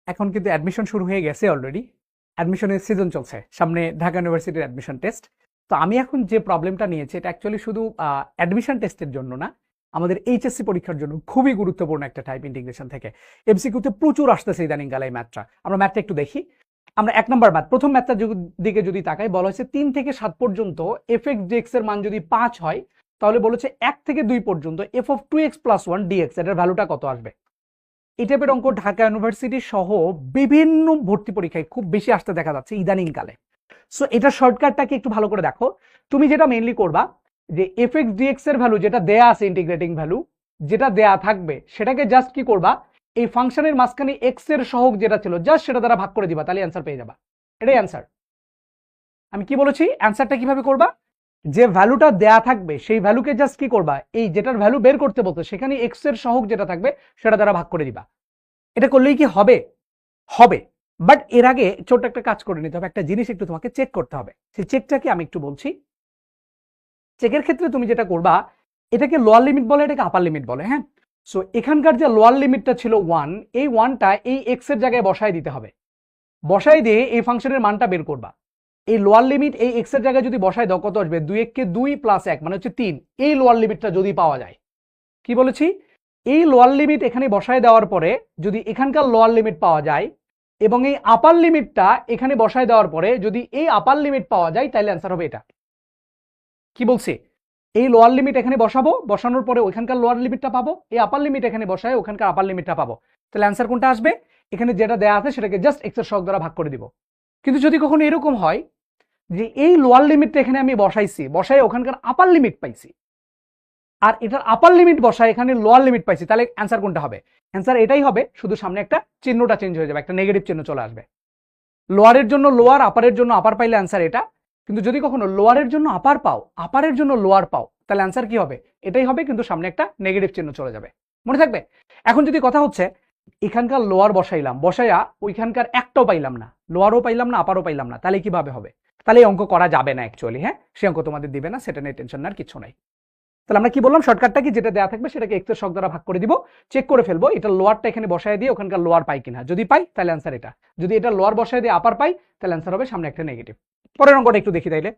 এখন কিন্তু অ্যাডমিশন শুরু হয়ে গেছে অলরেডি। অ্যাডমিশনের সিজন চলছে, সামনে ঢাকা ইউনিভার্সিটির অ্যাডমিশন টেস্ট। তো আমি এখন যে প্রবলেমটা নিয়েছি এটা অ্যাকচুয়ালি শুধু অ্যাডমিশন টেস্টের জন্য না, আমাদের এইচএসসি পরীক্ষার জন্য খুবই গুরুত্বপূর্ণ একটা টাইপ ইন্টিগ্রেশন থেকে। এমসিকিউতে প্রচুর আসতেছে ইদানিংকালে এই ম্যাথটা। আমরা ম্যাথটা একটু দেখি। আমরা 1 নম্বর ম্যাথ, প্রথম ম্যাথটার দিকে যদি তাকাই, বলা হয়েছে 3 থেকে 7 পর্যন্ত এফ এক্স ডিএক্স এর মান যদি 5 হয়, তাহলে বলেছে 1 থেকে 2 পর্যন্ত এফ অফ 2x + 1 ডিএক্স এটার ভ্যালুটা কত আসবে। এই টাইপের অঙ্ক ঢাকা ইউনিভার্সিটি সহ বিভিন্ন ভর্তি পরীক্ষায় খুব বেশি আসতে দেখা যাচ্ছে ইদানিং কালে। সো এটা শর্টকাটটাকে একটু ভালো করে দেখো। তুমি যেটা মেইনলি করবা যে এফ এক্স ডিএক্স এর ভ্যালু যেটা দেয়া আছে, ইন্টিগ্রেটিং ভ্যালু যেটা দেয়া থাকবে, সেটাকে জাস্ট কি করবা, এই ফাংশনের মাঝখানে এক্স এর সহগ যেটা ছিল জাস্ট সেটা দ্বারা ভাগ করে দিবা, তাহলে অ্যান্সার পেয়ে যাবা। এটাই অ্যান্সার। আমি কি বলেছি, অ্যান্সারটা কিভাবে করবা, যে ভ্যালুটা দেয়া থাকবে সেই ভ্যালুকে জাস্ট কি করবা, এই যেটার ভ্যালু বের করতে বলতো সেখানে এক্স এর সহগ যেটা থাকবে সেটা দ্বারা ভাগ করে দিবা। এটা করলেই কি হবে? হবে। বাট এর আগে ছোট্ট একটা কাজ করে নিতে হবে, একটা জিনিস একটু তোমাকে চেক করতে হবে। সেই চেকটাকে আমি একটু বলছি। চেকের ক্ষেত্রে তুমি যেটা করবা, এটাকে লোয়ার লিমিট বলে, এটাকে আপার লিমিট বলে। হ্যাঁ, সো এখানকার যে লোয়ার লিমিটটা ছিল 1, এই 1টা এই এক্স এর জায়গায় বসায় দিতে হবে। বসাই দিয়ে এই ফাংশনের মানটা বের করবা। এই লোয়ার লিমিট এই এক্স এর জায়গায় যদি বসায় দাও, কত আসবে, 2 কে 2 + 1 মানে হচ্ছে 3। এই লোয়ার লিমিটটা যদি পাওয়া যায়, কি বলেছি, এই লোয়ার লিমিট এখানে বসায় দেওয়ার পরে যদি এখানকার লোয়ার লিমিট পাওয়া যায় এবং এই আপার লিমিটটা এখানে বসায় দেওয়ার পরে যদি এই আপার লিমিট পাওয়া যায়, তাহলে অ্যান্সার হবে এটা। কি বলছি, এই লোয়ার লিমিট এখানে বসাবো, বসানোর পরে ওইখানকার লোয়ার লিমিটটা পাবো, এই আপার লিমিট এখানে বসায় ওখানকার আপার লিমিটটা পাবো। তাহলে অ্যান্সার কোনটা আসবে, এখানে যেটা দেয়া আছে সেটাকে জাস্ট এক্স এর সহগ দ্বারা ভাগ করে দিব। কিন্তু যদি কখনো এরকম হয় যে এই লোয়ার লিমিটটা এখানে আমি বসাইছি, বসাই ওখানকার আপার লিমিট পাইছি, আর এটার আপার লিমিট বসায় এখানে লোয়ার লিমিট পাইছি, তাহলে অ্যান্সার কোনটা হবে, অ্যান্সার এটাই হবে, শুধু সামনে একটা চিহ্নটা চেঞ্জ হয়ে যাবে, একটা নেগেটিভ চিহ্ন চলে আসবে। লোয়ারের জন্য লোয়ার, আপারের জন্য আপার পাইলে অ্যান্সার এটা। কিন্তু যদি কখনো লোয়ারের জন্য আপার পাও, আপারের জন্য লোয়ার পাও, তাহলে অ্যান্সার কি হবে, এটাই হবে, কিন্তু সামনে একটা নেগেটিভ চিহ্ন চলে যাবে। মনে থাকবে? এখন যদি কথা হচ্ছে এখানকার লোয়ার বসাইলাম, বসাইয়া ওইখানকার একটাও পাইলাম না, লোয়ারও পাইলাম না, আপারও পাইলাম না, তাহলে কিভাবে হবে? তাহলে এই অঙ্ক করা যাবে না অ্যাকচুয়ালি। হ্যাঁ, সে অঙ্ক তোমাদের দিবে না, সেটা নিয়ে টেনশন নেওয়ার কিছু নাই। তাহলে আমরা কি বললাম, শর্টকাটটা কি, যেটা দেওয়া থাকবে সেটাকে এক্স এর সহগ দ্বারা ভাগ করে দিব, চেক করে ফেলবো এটা লোয়ারটা এখানে বসায় দিয়ে ওখানকার লোয়ার পাই কিনা, যদি পাই তাহলে অ্যান্সার এটা, যদি এটা লোয়ার বসায় দিয়ে আপার পাই তাহলে অ্যান্সার হবে সামনে একটা নেগেটিভ। পরের অঙ্কটা একটু দেখি তাইলে।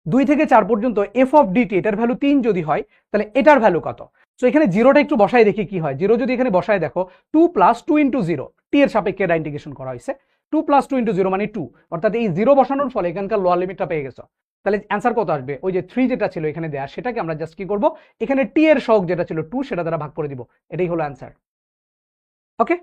2 থেকে 4 পর্যন্ত এফ অফ ডিটি এটার ভ্যালু 3 যদি হয়, তাহলে এটার ভ্যালু কত। সো এখানে জিরোটা একটু বসায় দেখি কি হয়। জিরো যদি এখানে বসায় দেখো, 2 + 2 × 0, টি এর সাপেক্ষে এটা ইন্টিগ্রেশন করা হয়েছে, 2 + 2 × 0 মানে 2, অর্থাৎ এই জিরো বসানোর ফলে এখানকার লোয়ার লিমিটটা পেয়ে গেছো। তাহলে অ্যান্সার কত আসবে, ওই যে 3 যেটা ছিল এখানে দেয়া, সেটাকে আমরা জাস্ট কি করব, এখানে টি এর সহগ যেটা ছিল 2 সেটা দ্বারা ভাগ করে দিব, এটাই হলো অ্যান্সার। ওকে।